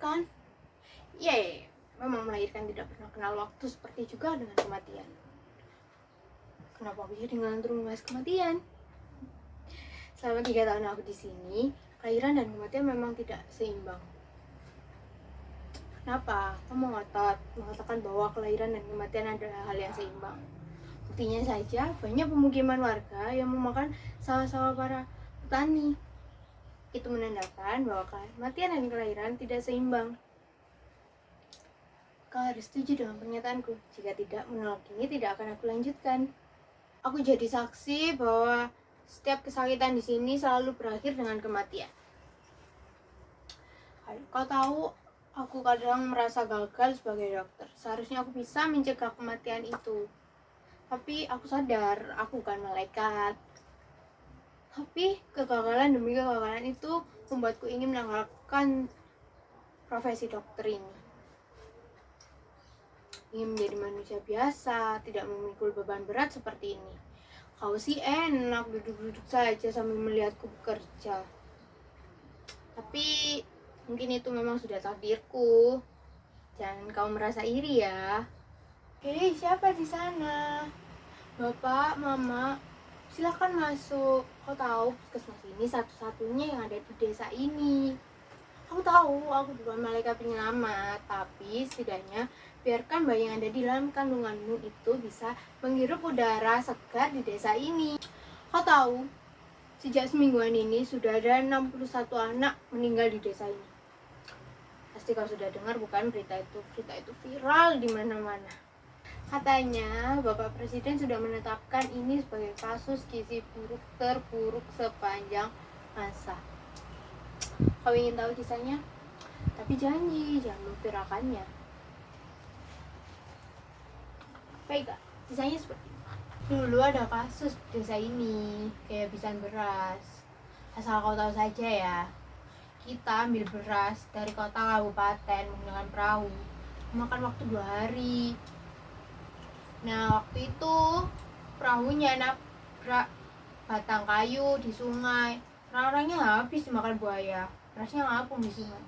melahirkan. Yeay, memang melahirkan tidak pernah kenal waktu, seperti juga dengan kematian. Kenapa aku jadi ngelantur membahas kematian? Selama 3 tahun aku di sini, kelahiran dan kematian memang tidak seimbang. Kenapa? Kamu mengatakan bahwa kelahiran dan kematian adalah hal yang seimbang. Buktinya saja, banyak pemukiman warga yang memakan sawah-sawah para petani. Itu menandakan bahwa kematian dan kelahiran tidak seimbang. Kau harus setuju dengan pernyataanku. Jika tidak, menolak ini tidak akan aku lanjutkan. Aku jadi saksi bahwa setiap kesakitan di sini selalu berakhir dengan kematian. Kau tahu, aku kadang merasa gagal sebagai dokter. Seharusnya aku bisa mencegah kematian itu. Tapi aku sadar, aku bukan malaikat. Tapi kegagalan demi kegagalan itu membuatku ingin meninggalkan profesi dokter ini. Ingin menjadi manusia biasa, tidak memikul beban berat seperti ini. Kau sih enak duduk-duduk saja sambil melihatku bekerja. Tapi mungkin itu memang sudah takdirku. Jangan kau merasa iri ya. Hei, siapa di sana? Bapak, Mama, silakan masuk. Kau tahu puskesmas ini satu-satunya yang ada di desa ini. Aku tahu, aku bukan malaikat penyelamat, tapi setidaknya biarkan bayi yang ada di dalam kandunganmu itu bisa menghirup udara segar di desa ini. Kau tahu, sejak semingguan ini sudah ada 61 anak meninggal di desa ini. Pasti kau sudah dengar bukan berita itu? Berita itu viral di mana-mana. Katanya, Bapak Presiden sudah menetapkan ini sebagai kasus gizi buruk terburuk sepanjang masa. Kau ingin tahu kisahnya? Tapi janji, jangan memviralkannya. Baiklah, kisahnya seperti ini. Dulu ada kasus di desa ini, kehabisan beras. Asal kau tahu saja ya, kita ambil beras dari kota kabupaten menggunakan perahu. Memakan waktu 2 hari. Nah, waktu itu perahunya nabrak batang kayu di sungai. Orang-orangnya habis dimakan buaya. Berasnya ngapung di sungai.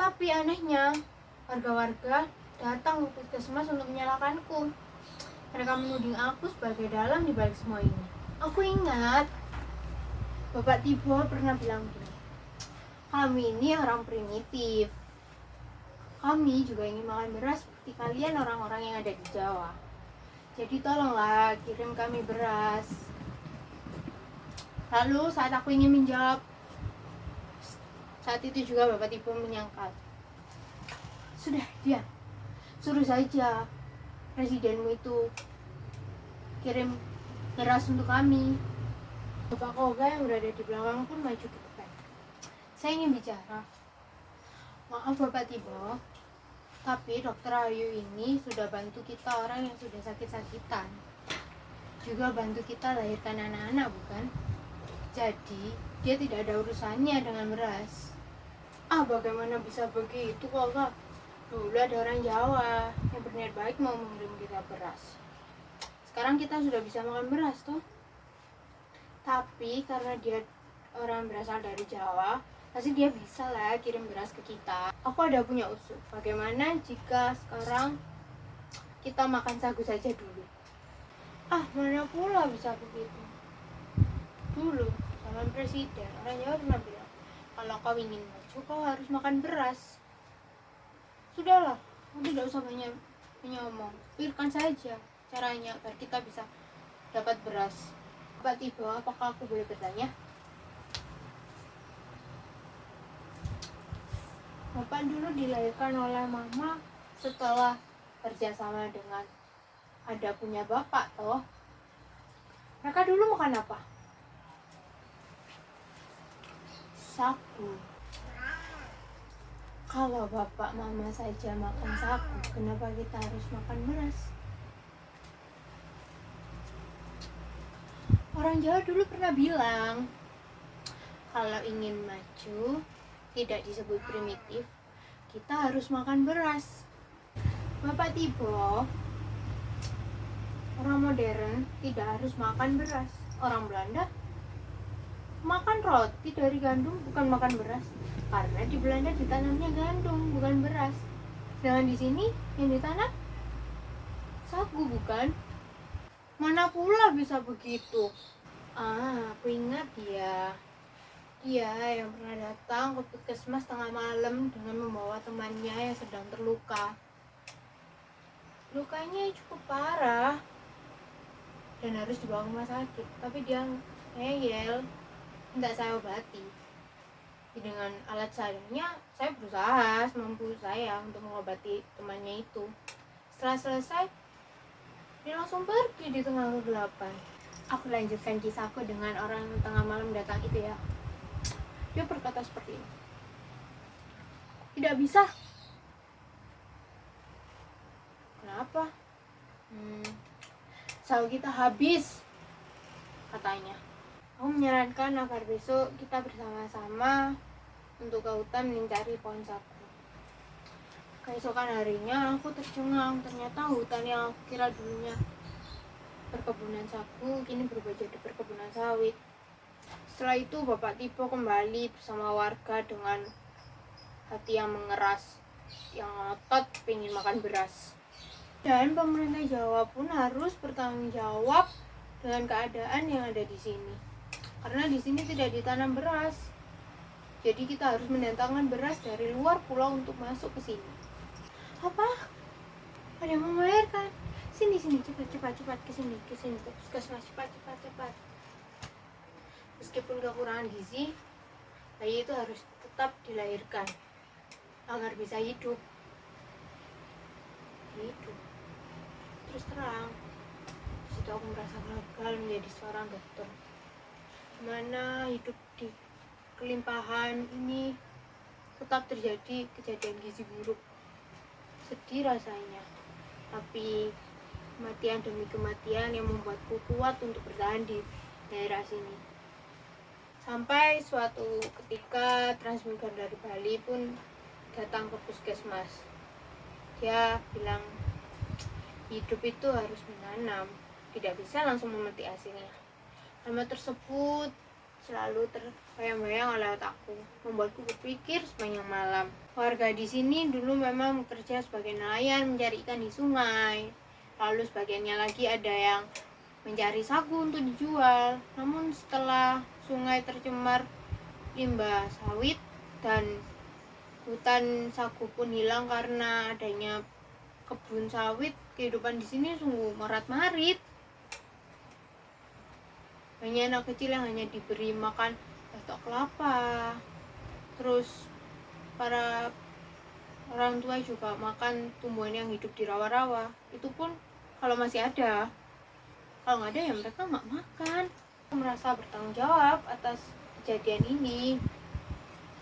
Tapi anehnya, warga-warga datang ke puskesmas untuk menyalahkanku. Mereka menuding aku sebagai dalang di balik semua ini. Aku ingat Bapak Tibo pernah bilang gini, kami ini orang primitif. Kami juga ingin makan beras seperti kalian orang-orang yang ada di Jawa. Jadi tolonglah kirim kami beras. Lalu saat aku ingin menjawab, saat itu juga Bapak Tibo menyangkal. Sudah, diam. Suruh saja presidenmu itu kirim beras untuk kami. Bapak Koga yang berada di belakang pun maju ke depan. Saya ingin bicara. Maaf Bapak Tibo, tapi Dokter Ayu ini sudah bantu kita orang yang sudah sakit-sakitan. Juga bantu kita lahirkan anak-anak, bukan? Jadi, dia tidak ada urusannya dengan beras. Bagaimana bisa begitu, Kakak? Dulu ada orang Jawa yang berniat baik mau mengirim kita beras. Sekarang kita sudah bisa makan beras, toh? Tapi karena dia orang berasal dari Jawa, pasti dia bisa lah kirim beras ke kita. Aku ada punya usul. Bagaimana jika sekarang kita makan sagu saja dulu? Mana pula bisa begitu? Dulu zaman presiden, orang Jawa pernah bilang, kalau kau ingin maju, kau harus makan beras. Sudahlah, tidak usah banyak ngomong. Pikirkan saja caranya agar kita bisa dapat beras. Bapak Tibo, apakah aku boleh bertanya? Bapak dulu dilahirkan oleh Mama setelah kerjasama dengan ada punya Bapak, toh? Mereka dulu makan apa? Sagu. Kalau Bapak Mama saja makan sagu, kenapa kita harus makan beras? Orang Jawa dulu pernah bilang, kalau ingin maju, tidak disebut primitif, kita harus makan beras. Bapak Tibo, orang modern tidak harus makan beras. Orang Belanda makan roti dari gandum, bukan makan beras. Karena di Belanda ditanamnya gandum, bukan beras. Sedangkan di sini yang ditanam sagu, bukan? Mana pula bisa begitu? Aku ingat dia yang pernah datang ke puskesmas tengah malam dengan membawa temannya yang sedang terluka. Lukanya cukup parah dan harus dibawa ke rumah sakit, tapi dia ngeyel, minta saya obati. Dengan alat seadanya saya berusaha semampu saya untuk mengobati temannya itu. Setelah selesai, dia langsung pergi di tengah kegelapan. Aku lanjutkan kisahku dengan orang tengah malam datang itu ya. Dia berkata seperti ini, tidak bisa. Kenapa? Sagu kita habis, katanya. Aku menyarankan agar besok kita bersama-sama untuk ke hutan mencari pohon sagu. Keesokan harinya aku tercengang, ternyata hutan yang aku kira dulunya perkebunan sagu kini berubah jadi perkebunan sawit. Setelah itu Bapak Tipo kembali bersama warga dengan hati yang mengeras, yang ngotot pengen makan beras. Dan pemerintah Jawa pun harus bertanggung jawab dengan keadaan yang ada di sini. Karena di sini tidak ditanam beras. Jadi kita harus mendatangkan beras dari luar pulau untuk masuk ke sini. Apa? Ada yang mau melahirkan? Sini, cepat ke sini ke puskesmas, cepat. Meskipun kekurangan gizi, bayi itu harus tetap dilahirkan agar bisa hidup. Terus terang, disitu aku merasa gagal menjadi seorang dokter. Gimana hidup di kelimpahan ini tetap terjadi kejadian gizi buruk. Sedih rasanya, tapi kematian demi kematian yang membuatku kuat untuk bertahan di daerah sini. Sampai suatu ketika transmigran dari Bali pun datang ke puskesmas. Dia bilang, hidup itu harus menanam, tidak bisa langsung memetik hasilnya. Kalimat tersebut selalu terbayang-bayang oleh otakku, membuatku berpikir sepanjang malam. Warga di sini dulu memang bekerja sebagai nelayan mencari ikan di sungai. Lalu sebagiannya lagi ada yang mencari sagu untuk dijual. Namun setelah sungai tercemar limbah sawit dan hutan sagu pun hilang karena adanya kebun sawit, kehidupan di sini sungguh marat-marit. Banyak anak kecil yang hanya diberi makan batok kelapa. Terus para orang tua juga makan tumbuhan yang hidup di rawa-rawa. Itu pun kalau masih ada. Kalau nggak ada ya mereka nggak makan. Aku merasa bertanggung jawab atas kejadian ini.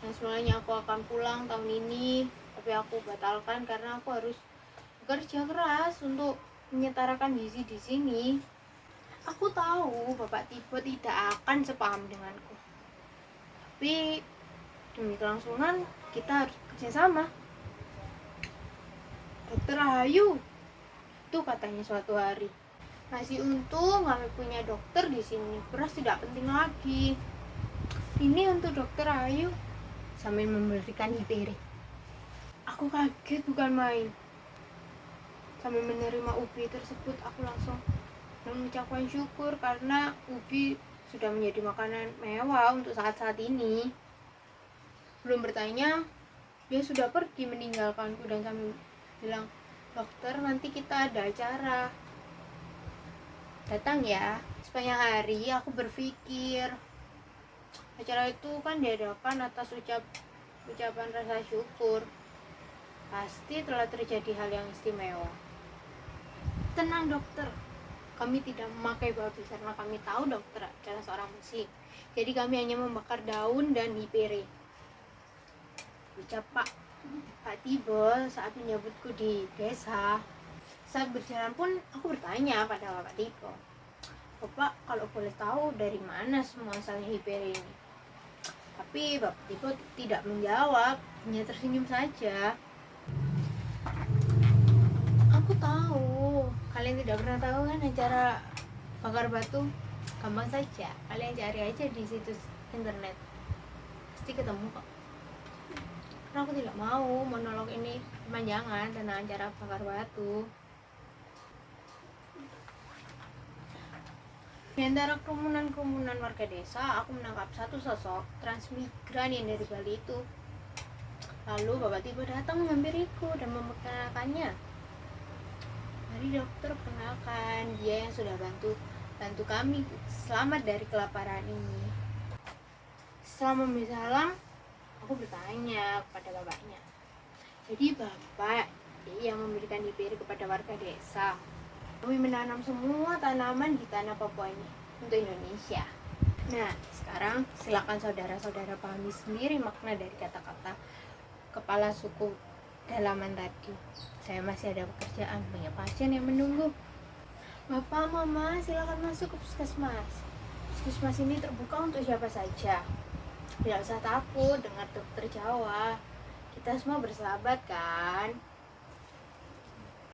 Yang sebenarnya aku akan pulang tahun ini, tapi aku batalkan karena aku harus bekerja keras untuk menyetarakan gizi di sini. Aku tahu Bapak Tipo tidak akan sepaham denganku, tapi demi kelangsungan kita harus bekerja sama. Dokter Ayu, itu katanya suatu hari. Masih untung kami punya dokter di sini. Beras tidak penting lagi. Ini untuk Dokter Ayu, sambil memberikan piring. Aku kaget bukan main. Sambil menerima ubi tersebut, aku langsung mengucapkan syukur karena ubi sudah menjadi makanan mewah untuk saat-saat ini. Belum bertanya, dia sudah pergi meninggalkanku dan kami bilang, dokter nanti kita ada acara, datang ya. Sepanjang hari aku berpikir, acara itu kan diadakan atas ucapan rasa syukur. Pasti telah terjadi hal yang istimewa. Tenang dokter, kami tidak memakai babi karena kami tahu dokter adalah seorang muslim. Jadi kami hanya membakar daun dan hipere. Ucap Pak Tibo saat menyambutku di desa. Saat berjalan pun aku bertanya pada Bapak Tibo, Bapak kalau boleh tahu dari mana semua asalnya hipere ini? Tapi Bapak Tibo tidak menjawab, hanya tersenyum saja. Aku tahu, kalian tidak pernah tahu kan acara bakar batu? Gampang saja, kalian cari aja di situs internet, pasti ketemu kok. Karena aku tidak mau monolog ini kepanjangan tentang acara bakar batu. Di antara kerumunan warga desa, aku menangkap satu sosok transmigran yang dari Bali itu. Lalu bapak tiba datang menghampiriku dan memperkenalkannya. Mari dokter, kenalkan, dia yang sudah bantu kami selamat dari kelaparan ini. Setelah memberi salam, aku bertanya kepada bapaknya, jadi bapak yang memberikan DPR kepada warga desa. Kami menanam semua tanaman di tanah Papua ini untuk Indonesia. Nah, sekarang silakan saudara-saudara pahami sendiri makna dari kata-kata kepala suku dalaman tadi. Saya masih ada pekerjaan, banyak pasien yang menunggu. Bapak, mama, silakan masuk ke puskesmas. Puskesmas ini terbuka untuk siapa saja. Tidak usah takut dengar dokter Jawa. Kita semua bersahabat kan?